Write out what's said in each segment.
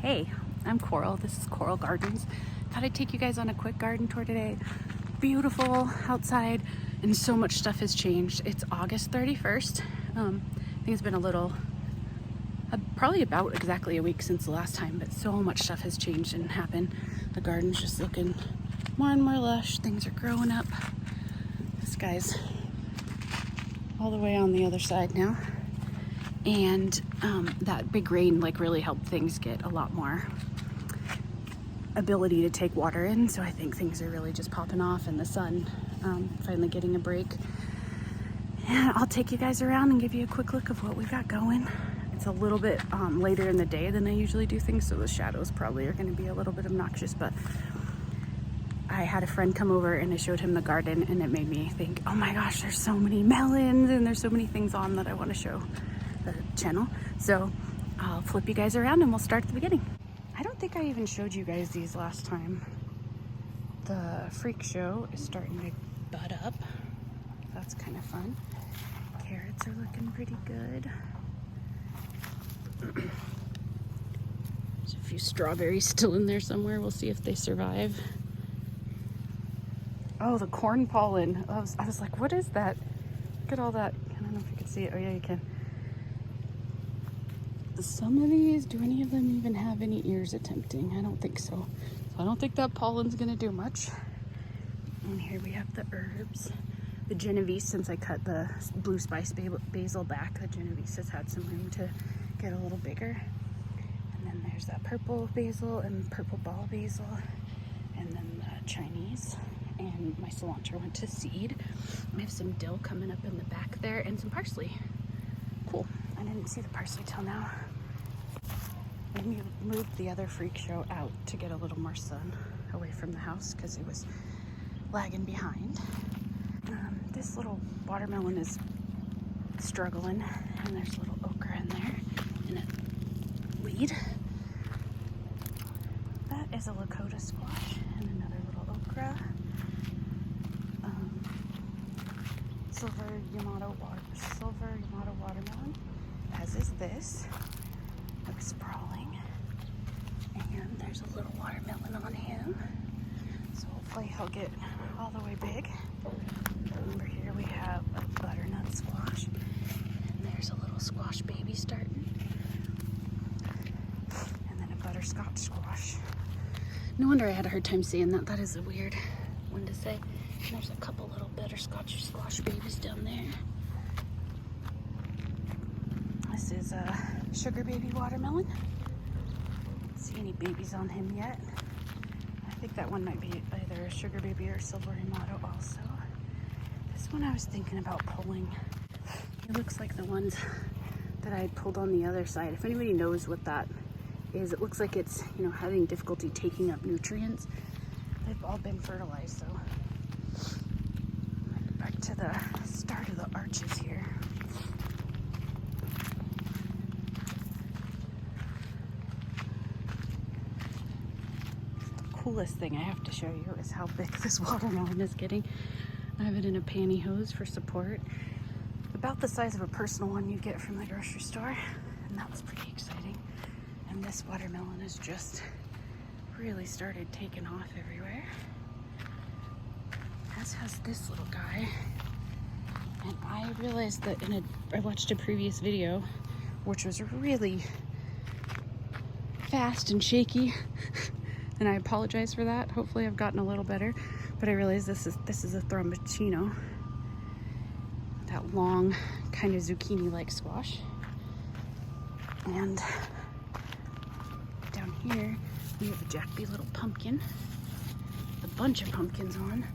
Hey, I'm Coral. This is Coral Gardens. Thought I'd take you guys on a quick garden tour today. Beautiful outside, and so much stuff has changed. It's August 31st. I think it's been probably about exactly a week since the last time, but so much stuff has changed and happened. The garden's just looking more and more lush. Things are growing up. This guy's all the way on the other side now. And that big rain really helped things get a lot more ability to take water in. So I think things are really just popping off, and the sun finally getting a break. And I'll take you guys around and give you a quick look of what we got going. It's a little bit later in the day than I usually do things, so the shadows probably are going to be a little bit obnoxious, but I had a friend come over and I showed him the garden, and it made me think, oh my gosh, there's so many melons and there's so many things on that I want to show the channel. So I'll flip you guys around and we'll start at the beginning. I don't think I even showed you guys these last time. The freak show is starting to bud up. That's kind of fun. Carrots are looking pretty good. There's a few strawberries still in there somewhere. We'll see if they survive. Oh, the corn pollen. I was like, what is that? Look at all that. I don't know if you can see it. Oh yeah, you can. Some of these, do any of them even have any ears attempting? I don't think so. So I don't think that pollen's gonna do much. And here we have the herbs. The Genovese, since I cut the blue spice basil back, the Genovese has had some room to get a little bigger. And then there's that purple basil and purple ball basil. And then the Chinese. And my cilantro went to seed. We have some dill coming up in the back there and some parsley. Cool. I didn't see the parsley till now. We moved the other freak show out to get a little more sun away from the house because it was lagging behind. This little watermelon is struggling, and there's a little okra in there and a weed. That is a Lakota squash and another little okra. Silver Yamato watermelon, as is this. Looks sprawling. And there's a little watermelon on him. So hopefully he'll get all the way big. Over here we have a butternut squash. And there's a little squash baby starting. And then a butterscotch squash. No wonder I had a hard time saying that. That is a weird one to say. And there's a couple little butterscotch squash babies down there. This is a sugar baby watermelon. Don't see any babies on him yet. I think that one might be either a sugar baby or silver Yamato also. This one I was thinking about pulling. It looks like the ones that I pulled on the other side. If anybody knows what that is, it looks like it's, having difficulty taking up nutrients. They've all been fertilized though. Back to the start of the arches here. The coolest thing I have to show you is how big this watermelon is getting. I have it in a pantyhose for support. About the size of a personal one you get from the grocery store. And that was pretty exciting. And this watermelon has just really started taking off everywhere. As has this little guy. And I realized that I watched a previous video, which was really fast and shaky. And I apologize for that. Hopefully I've gotten a little better. But I realized this is a Thromboncino. That long kind of zucchini-like squash. And down here we have a Jack B. Little pumpkin. A bunch of pumpkins on.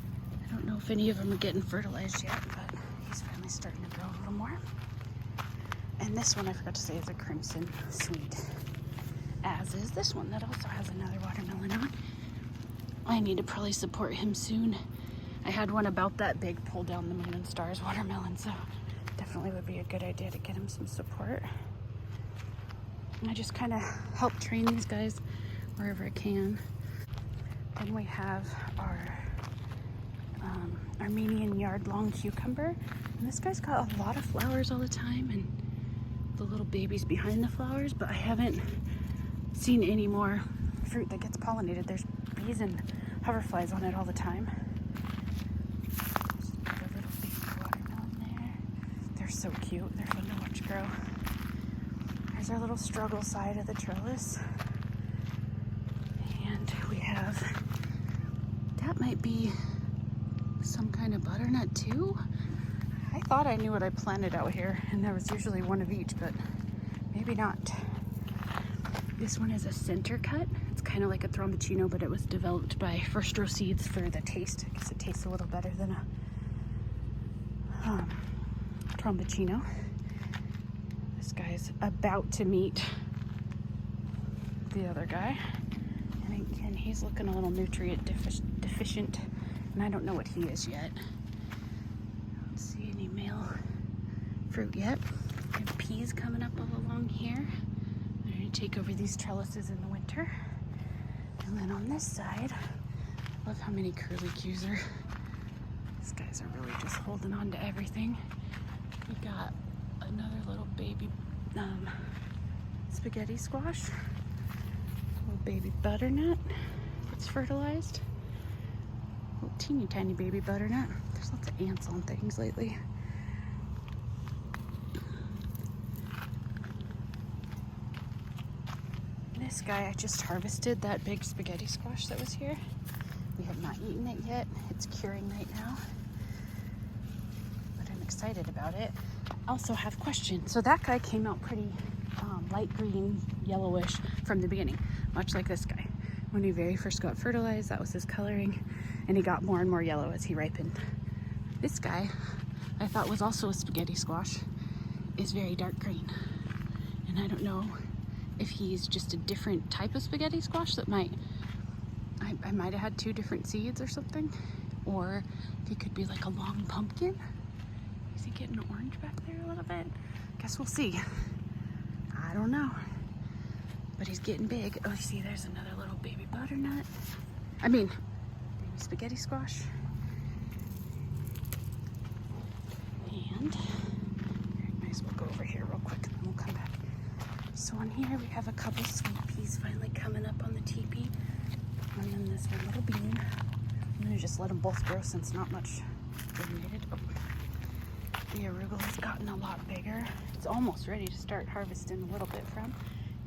I don't know if any of them are getting fertilized yet, but he's finally starting to grow a little more. And this one I forgot to say is a Crimson Sweet, as is this one that also has another watermelon on. I need to probably support him soon. I had one about that big pull down the Moon and Stars watermelon, so definitely would be a good idea to get him some support. And I just kind of help train these guys wherever I can. Then we have our Armenian yard-long cucumber. And this guy's got a lot of flowers all the time, and the little babies behind the flowers, but I haven't seen any more fruit that gets pollinated. There's bees and hoverflies on it all the time. There's another little baby watermelon there. They're so cute. They're fun to watch grow. Here's our little struggle side of the trellis. And we have, that might be some kind of butternut too. I thought I knew what I planted out here, and there was usually one of each, but maybe not. This one is a center cut. It's kind of like a Thrombochino, but it was developed by First Row Seeds for the taste. I guess it tastes a little better than a Thrombochino. This guy's about to meet the other guy. And again, he's looking a little nutrient deficient, and I don't know what he is yet. I don't see any male fruit yet. We have peas coming up all along here. I'm going to take over these trellises in the winter. And then on this side, I love how many curlicues are. These guys are really just holding on to everything. We got another little baby spaghetti squash. Little baby butternut that's fertilized. Little teeny tiny baby butternut. There's lots of ants on things lately. This guy, I just harvested that big spaghetti squash that was here. We have not eaten it yet. It's curing right now, but I'm excited about it. I also have questions. So that guy came out pretty light green, yellowish from the beginning, much like this guy. When he very first got fertilized, that was his coloring, and he got more and more yellow as he ripened. This guy, I thought was also a spaghetti squash, is very dark green, and I don't know if he's just a different type of spaghetti squash that I might have had two different seeds or something, or if he could be like a long pumpkin. Is he getting orange back there a little bit? Guess we'll see. I don't know, but he's getting big. Oh, see, there's another little baby butternut. Baby spaghetti squash. And might as well go over here real quick and then we'll come back. So on here we have a couple sweet peas finally coming up on the teepee. And then this one little bean. I'm gonna just let them both grow since not much germinated. Oh. The arugula's gotten a lot bigger. It's almost ready to start harvesting a little bit from.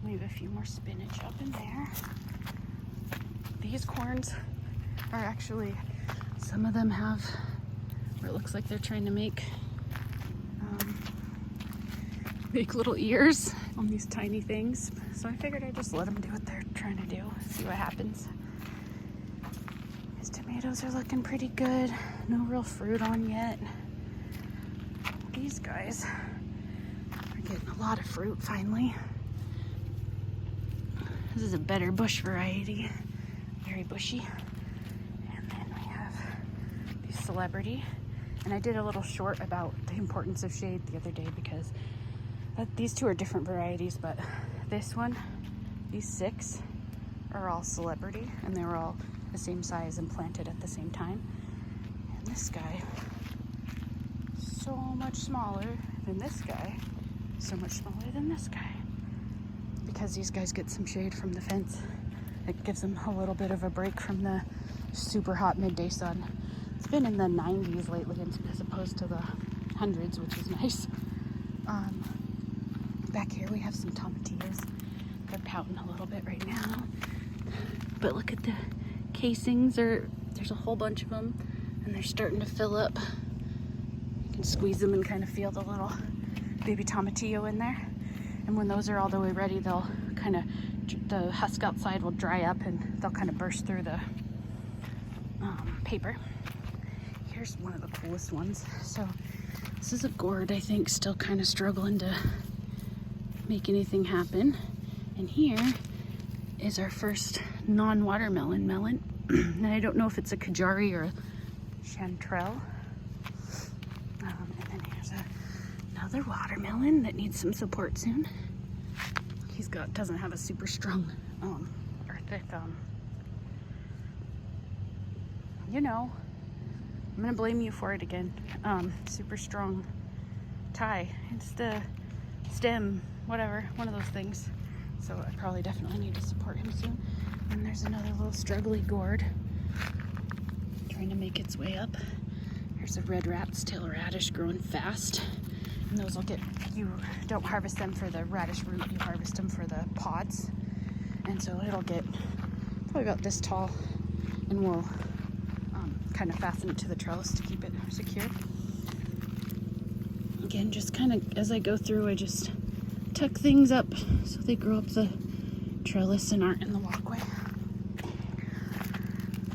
We have a few more spinach up in there. These corns are actually, some of them have where it looks like they're trying to make little ears on these tiny things. So I figured I'd just let them do what they're trying to do, see what happens. His tomatoes are looking pretty good. No real fruit on yet. These guys are getting a lot of fruit finally. This is a better bush variety, very bushy. And then we have the Celebrity. And I did a little short about the importance of shade the other day because these two are different varieties, but this one, these 6 are all Celebrity, and they were all the same size and planted at the same time. And this guy, so much smaller than this guy, so much smaller than this guy. Because these guys get some shade from the fence. It gives them a little bit of a break from the super hot midday sun. It's been in the 90s lately as opposed to the hundreds, which is nice. Back here we have some tomatillos. They're pouting a little bit right now. But look at the casings. There's a whole bunch of them, and they're starting to fill up. You can squeeze them and kind of feel the little baby tomatillo in there. And when those are all the way ready, they'll kind of, the husk outside will dry up and they'll kind of burst through the paper. Here's one of the coolest ones. So this is a gourd, I think, still kind of struggling to make anything happen. And here is our first non-watermelon melon. And I don't know if it's a Kajari or a Chanterelle. And then here's another watermelon that needs some support soon. Doesn't have a super strong or thick you know, I'm gonna blame you for it again. Super strong tie. It's the stem, whatever, one of those things. So I probably definitely need to support him soon. And there's another little struggly gourd trying to make its way up. Here's a red rat's tail radish growing fast. And those will get, you don't harvest them for the radish root, you harvest them for the pods. And so it'll get probably about this tall, and we'll kind of fasten it to the trellis to keep it secure. Again, just kind of as I go through, I just tuck things up so they grow up the trellis and aren't in the walkway.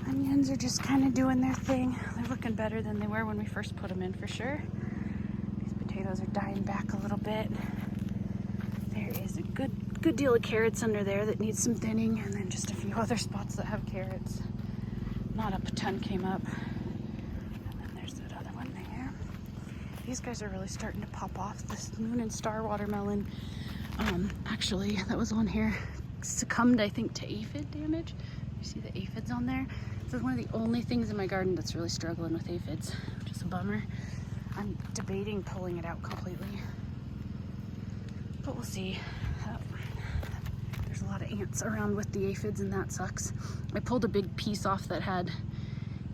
Onions are just kind of doing their thing. They're looking better than they were when we first put them in, for sure. These potatoes are dying back a little bit. There is a good deal of carrots under there that needs some thinning, and then just a few other spots that have carrots. Not a ton came up. And then there's that other one there. These guys are really starting to pop off. This Moon and Star watermelon, actually, that was on here, succumbed, I think, to aphid damage. You see the aphids on there? This is one of the only things in my garden that's really struggling with aphids, which is a bummer. I'm debating pulling it out completely, but we'll see. There's a lot of ants around with the aphids, and that sucks. I pulled a big piece off that had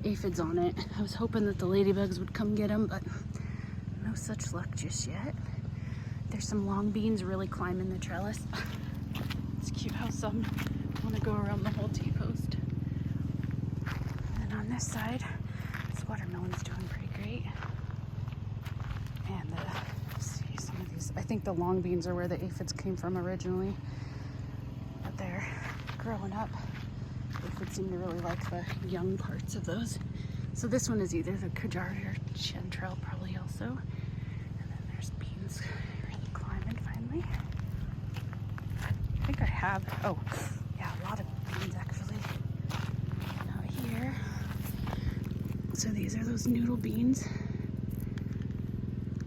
aphids on it. I was hoping that the ladybugs would come get them, but no such luck just yet. There's some long beans really climbing the trellis. It's cute how some want to go around the whole T-post. And on this side, this watermelon's doing pretty great. And see some of these, I think the long beans are where the aphids came from originally. But they're growing up. Aphids seem to really like the young parts of those. So this one is either the Kajari or chanterelle, probably also. And then there's beans really climbing finally. I think I have, oh yeah, a lot of beans actually. Out here. So these are those noodle beans.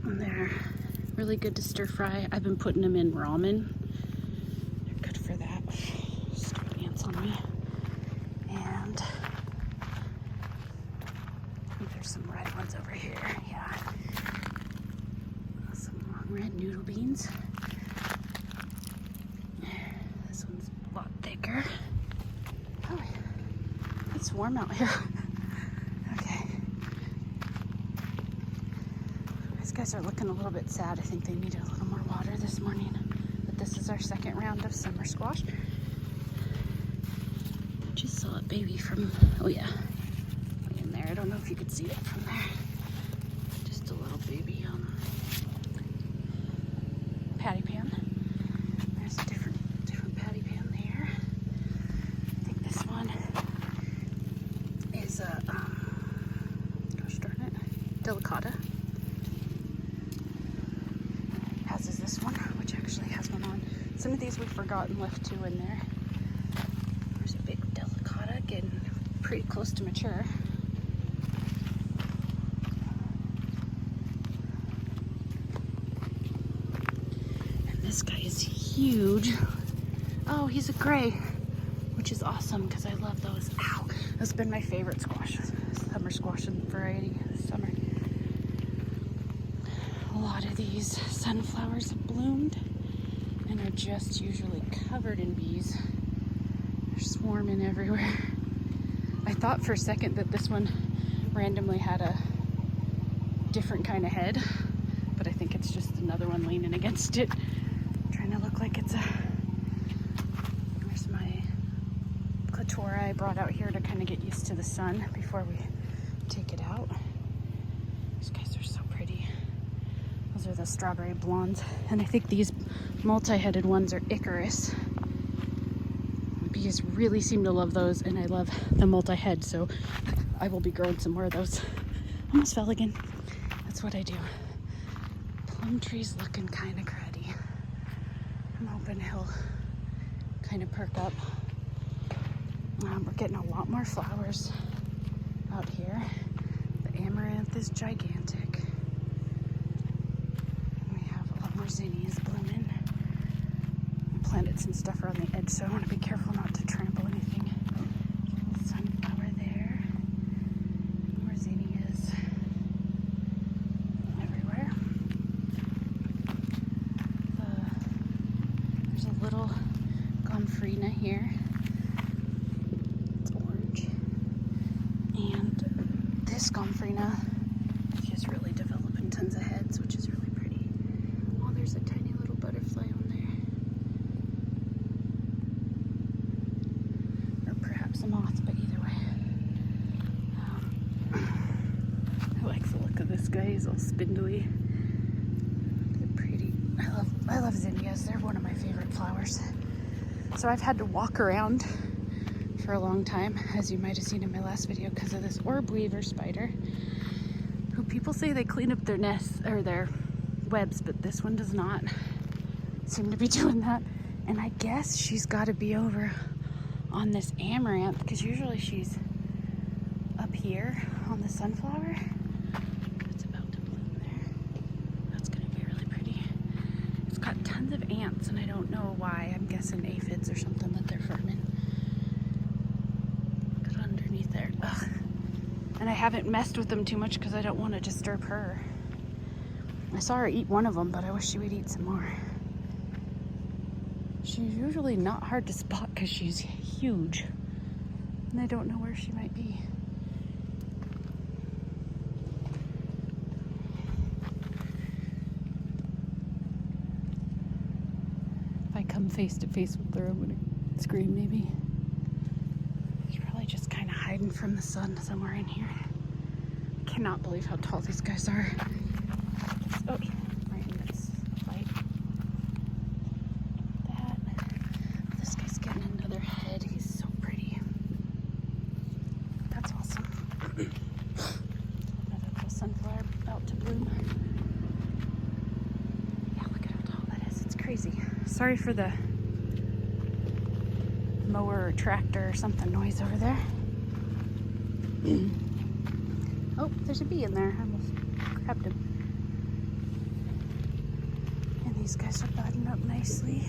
And they're really good to stir fry. I've been putting them in ramen. They're good for that. Stupid ants on me. And there's some red ones over here. Yeah. Some long red noodle beans. This one's a lot thicker. Oh, it's warm out here. Okay. These guys are looking a little bit sad. I think they needed a little more water this morning. But this is our second round of summer squash. Just saw a baby from, oh yeah, way in there. I don't know if you could see it from there. Just a little baby patty pan. There's a different patty pan there. I think this one is a, gosh darn it, delicata. As is this one, which actually has one on. Some of these we've forgotten left two in there. There's a big delicata getting pretty close to mature. And this guy is huge. Oh, he's a gray, which is awesome because I love those. Ow! That's been my favorite squash, summer squash variety this summer. A lot of these sunflowers have bloomed and are just usually covered in bees. They're swarming everywhere. I thought for a second that this one randomly had a different kind of head, but I think it's just another one leaning against it, trying to look like it's a... There's my Clitora I brought out here to kind of get used to the sun before we take it out. These guys are so pretty. Those are the strawberry blondes, and I think these multi-headed ones are Icarus. Bees really seem to love those, and I love the multi-head, so I will be growing some more of those. Almost fell again. That's what I do. Plum tree's looking kind of cruddy. I'm hoping he'll kind of perk up. We're getting a lot more flowers out here. The amaranth is gigantic. And we have a lot more zinnias blooming. I planted some stuff around the edge, so I want to be careful not to trample anything. Sunflower there. More zinnias everywhere. There's a little Gomphrena. She's really developing tons of heads, which is really pretty. Oh, there's a tiny little butterfly on there. Or perhaps a moth, but either way. I like the look of this guy. He's all spindly. They're pretty. I love zinnias. They're one of my favorite flowers. So I've had to walk around for a long time, as you might have seen in my last video, because of this orb weaver spider, who people say they clean up their nests or their webs, but this one does not seem to be doing that. And I guess she's got to be over on this amaranth, because usually she's up here on the sunflower. It's about to bloom there. That's going to be really pretty. It's got tons of ants, and I don't know why. I'm guessing aphids or something that they're farming. Got underneath there. Ugh. And I haven't messed with them too much because I don't want to disturb her. I saw her eat one of them, but I wish she would eat some more. She's usually not hard to spot because she's huge. And I don't know where she might be. If I come face to face with her, I'm gonna scream maybe. She's probably just kind of hiding from the sun somewhere in here. I cannot believe how tall these guys are. Oh, right in this light. That. This guy's getting another head. He's so pretty. That's awesome. Another little sunflower about to bloom. Yeah, look at how tall that is. It's crazy. Sorry for the mower or tractor or something noise over there. Oh, there's a bee in there. I almost grabbed him. And these guys are budding up nicely.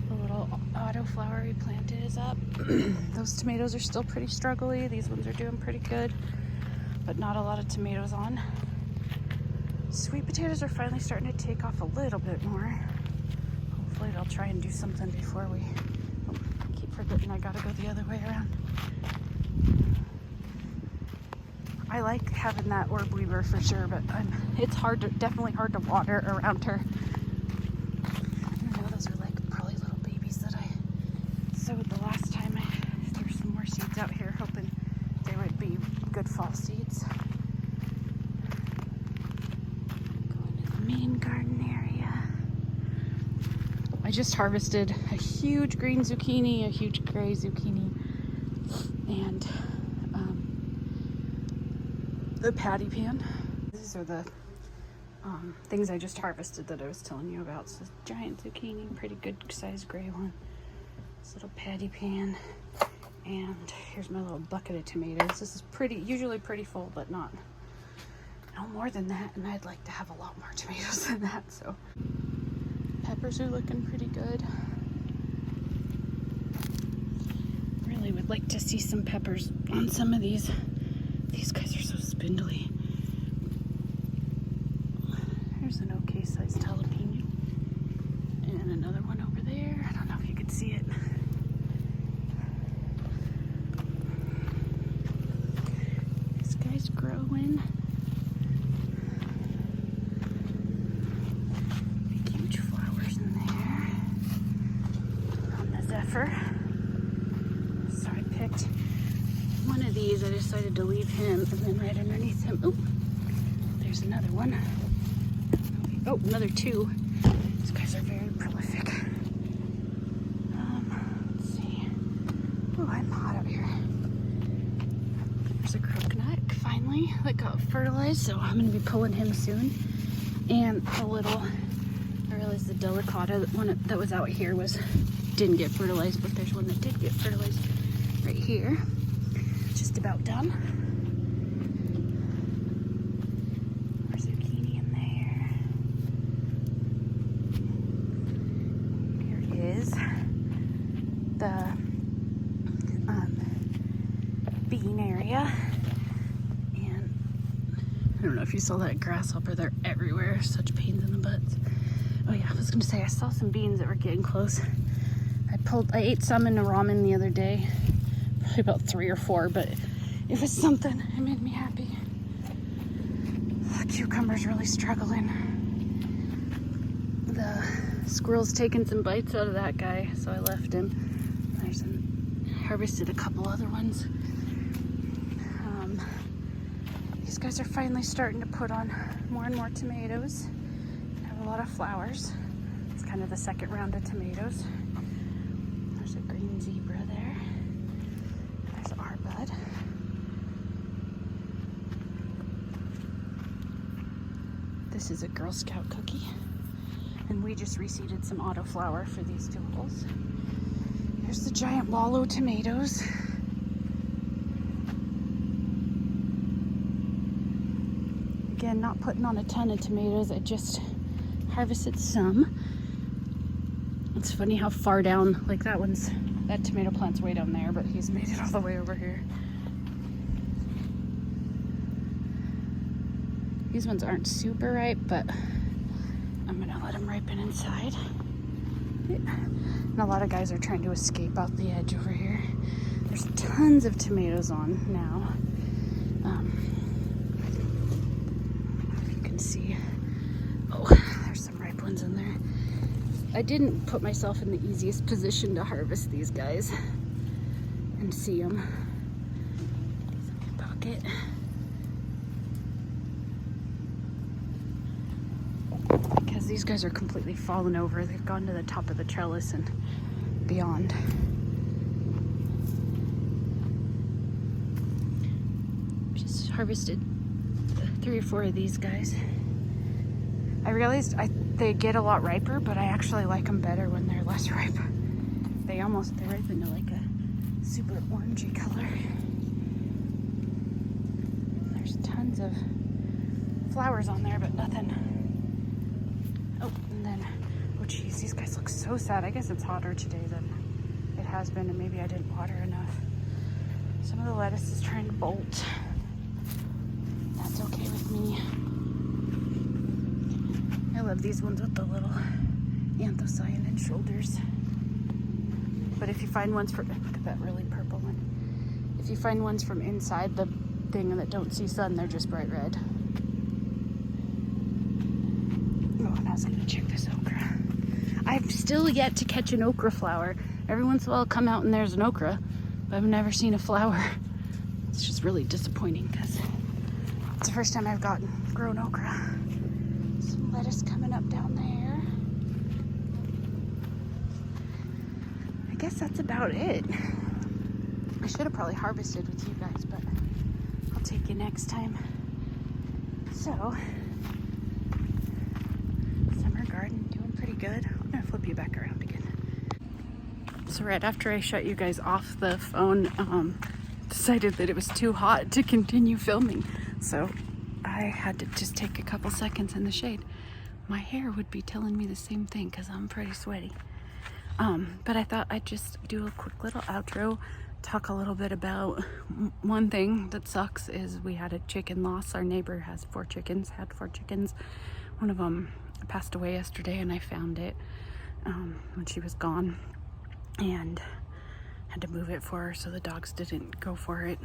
The little autoflower we planted is up. Those tomatoes are still pretty struggly. These ones are doing pretty good, but not a lot of tomatoes on. Sweet potatoes are finally starting to take off a little bit more. Hopefully they'll try and do something before we... Oh, I keep forgetting I gotta go the other way around. I like having that orb weaver for sure, but it's definitely hard to water around her. I know those are like probably little babies that I sowed the last time. I threw some more seeds out here, hoping they would be good fall seeds. Going to the main garden area. I just harvested a huge green zucchini, a huge gray zucchini, and the patty pan. These are the things I just harvested that I was telling you about. So giant zucchini, pretty good sized gray one. This little patty pan. And here's my little bucket of tomatoes. This is usually pretty full, but not no more than that. And I'd like to have a lot more tomatoes than that, so. Peppers are looking pretty good. Really would like to see some peppers on some of these. These guys are so spindly. Here's an okay sized jalapeno. And another one over there. I don't know if you could see it. This guy's growing. Big huge flowers in there. On the Zephyr. So I picked one of these. I decided to leave him, and then right underneath him, oh, there's another one. Oh, another two. These guys are very prolific. Let's see. Oh, I'm hot out here. There's a crooknut, finally, that got fertilized, so I'm going to be pulling him soon. And a little, I realized the delicata, the one that was out here didn't get fertilized, but there's one that did get fertilized right here. Just about done. More zucchini in there. Here is the bean area. And I don't know if you saw that grasshopper. They're everywhere. Such pains in the butts. Oh yeah, I was gonna say I saw some beans that were getting close. I ate some in a ramen the other day. Probably about 3 or 4, but it was something. It made me happy. The cucumber's really struggling. The squirrel's taking some bites out of that guy, so I left him. Harvested a couple other ones. These guys are finally starting to put on more and more tomatoes. Have a lot of flowers. It's kind of the second round of tomatoes. There's a green zebra there. There's our bud. This is a Girl Scout cookie. And we just reseeded some autoflower for these tulips. Here's the giant wallow tomatoes. Again, not putting on a ton of tomatoes. I just harvested some. It's funny how far down, like that tomato plant's way down there, but he's made it all the way over here. These ones aren't super ripe, but I'm gonna let them ripen inside. And a lot of guys are trying to escape out the edge over here. There's tons of tomatoes on now. If you can see, oh, there's some ripe ones in there. I didn't put myself in the easiest position to harvest these guys and see them. Bucket. Because these guys are completely fallen over. They've gone to the top of the trellis and beyond. Just harvested 3 or 4 of these guys. I realized they get a lot riper, but I actually like them better when they're less ripe. They ripen to like a super orangey color. There's tons of flowers on there, but nothing. Oh, and then, oh geez, these guys look so sad. I guess it's hotter today than it has been, and maybe I didn't water enough. Some of the lettuce is trying to bolt. That's okay with me. I love these ones with the little anthocyanin shoulders. But if you find ones look at that really purple one. If you find ones from inside the thing that don't see sun, they're just bright red. Oh, and I was gonna check this okra. I've still yet to catch an okra flower. Every once in a while I'll come out and there's an okra, but I've never seen a flower. It's just really disappointing because it's the first time I've grown okra. Some lettuce coming up down there. I guess that's about it. I should have probably harvested with you guys, but I'll take you next time. So, summer garden doing pretty good. I'm gonna flip you back around again. So right after I shut you guys off the phone, decided that it was too hot to continue filming. So I had to just take a couple seconds in the shade. My hair would be telling me the same thing because I'm pretty sweaty. But I thought I'd just do a quick little outro, talk a little bit about one thing that sucks is we had a chicken loss. Our neighbor had 4 chickens. One of them passed away yesterday and I found it when she was gone and had to move it for her so the dogs didn't go for it.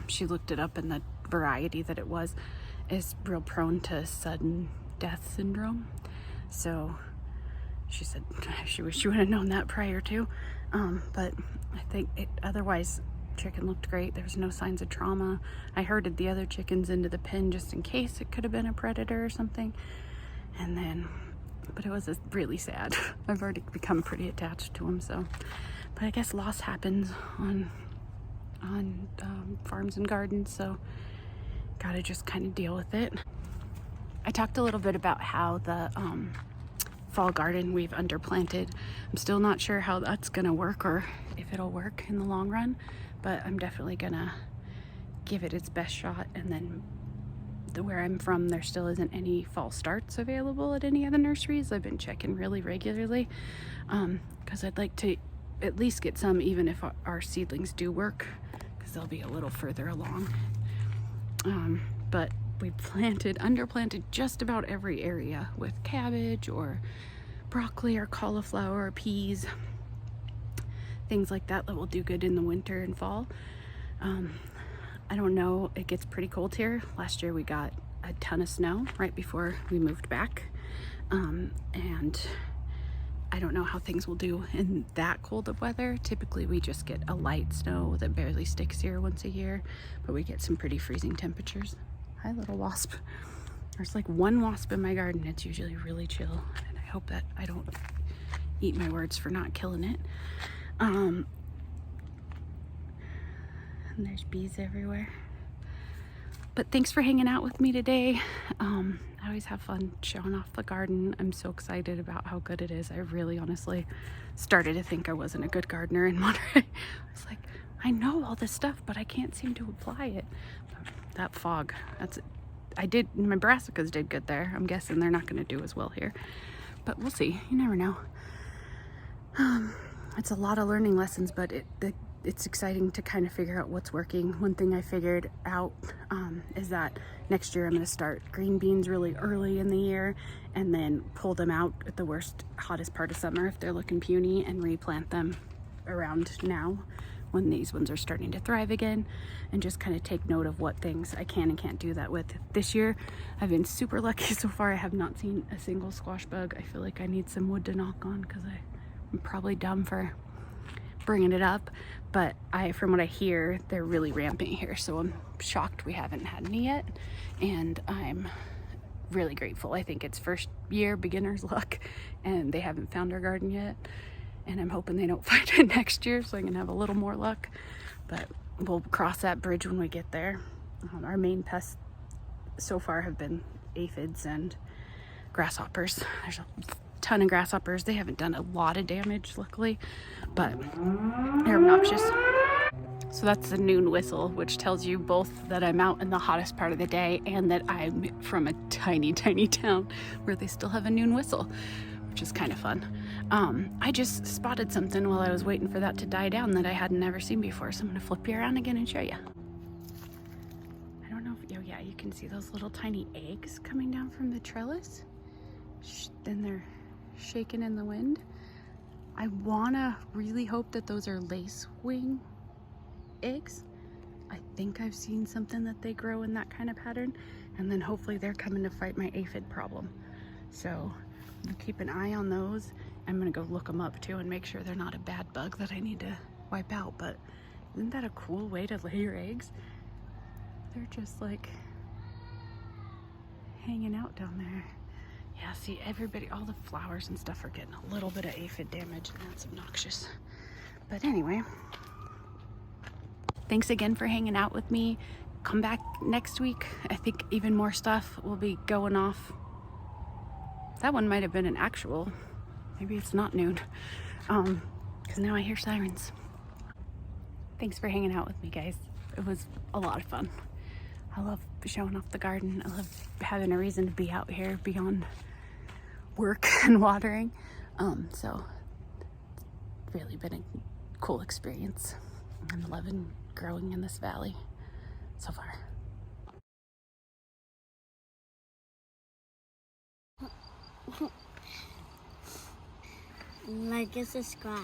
She looked it up and the variety that it was is real prone to sudden death syndrome. So she said she wished she would have known that prior to. But I think otherwise chicken looked great. There was no signs of trauma. I herded the other chickens into the pen just in case it could have been a predator or something. And then, but it was really sad. I've already become pretty attached to them, so. But I guess loss happens on farms and gardens, so gotta just kind of deal with it. I talked a little bit about how the fall garden we've underplanted. I'm still not sure how that's gonna work or if it'll work in the long run, but I'm definitely gonna give it its best shot. And then where I'm from, there still isn't any fall starts available at any of the nurseries. I've been checking really regularly because I'd like to at least get some, even if our seedlings do work, because they'll be a little further along. But we underplanted just about every area with cabbage or broccoli or cauliflower or peas, things like that will do good in the winter and fall. I don't know, it gets pretty cold here. Last year we got a ton of snow right before we moved back. And I don't know how things will do in that cold of weather. Typically we just get a light snow that barely sticks here once a year, but we get some pretty freezing temperatures. Hi, little wasp. There's like one wasp in my garden. It's usually really chill, and I hope that I don't eat my words for not killing it. And there's bees everywhere. But thanks for hanging out with me today. I always have fun showing off the garden. I'm so excited about how good it is. I really honestly started to think I wasn't a good gardener in Monterey. I was like, I know all this stuff, but I can't seem to apply it. That fog, my brassicas did good there. I'm guessing they're not gonna do as well here, but we'll see, you never know. It's a lot of learning lessons, but it's exciting to kind of figure out what's working. One thing I figured out is that next year I'm going to start green beans really early in the year and then pull them out at the hottest part of summer if they're looking puny, and replant them around now when these ones are starting to thrive again, and just kind of take note of what things I can and can't do that with. This year I've been super lucky so far. I have not seen a single squash bug. I feel like I need some wood to knock on because I'm probably dumb for bringing it up, but from what I hear, they're really ramping here, so I'm shocked we haven't had any yet, and I'm really grateful. I think it's first year beginner's luck, and they haven't found our garden yet, and I'm hoping they don't find it next year so I can have a little more luck, but we'll cross that bridge when we get there. Our main pests so far have been aphids and grasshoppers. There's a ton of grasshoppers. They haven't done a lot of damage, luckily, but they're obnoxious. So that's the noon whistle, which tells you both that I'm out in the hottest part of the day and that I'm from a tiny, tiny town where they still have a noon whistle, which is kind of fun. I just spotted something while I was waiting for that to die down that I had never seen before, so I'm gonna flip you around again and show you. I don't know if, oh yeah, you can see those little tiny eggs coming down from the trellis. Then they're shaking in the wind. I wanna really hope that those are lacewing eggs. I think I've seen something that they grow in that kind of pattern, and then hopefully they're coming to fight my aphid problem. So I'm gonna keep an eye on those. I'm gonna go look them up too and make sure they're not a bad bug that I need to wipe out. But isn't that a cool way to lay your eggs? They're just like hanging out down there. Yeah, see, everybody, all the flowers and stuff are getting a little bit of aphid damage, and that's obnoxious. But anyway, thanks again for hanging out with me. Come back next week. I think even more stuff will be going off. That one might have been an actual. Maybe it's not noon, because now I hear sirens. Thanks for hanging out with me, guys. It was a lot of fun. I love showing off the garden. I love having a reason to be out here beyond work and watering. So it's really been a cool experience. I'm loving growing in this valley so far. Like and subscribe.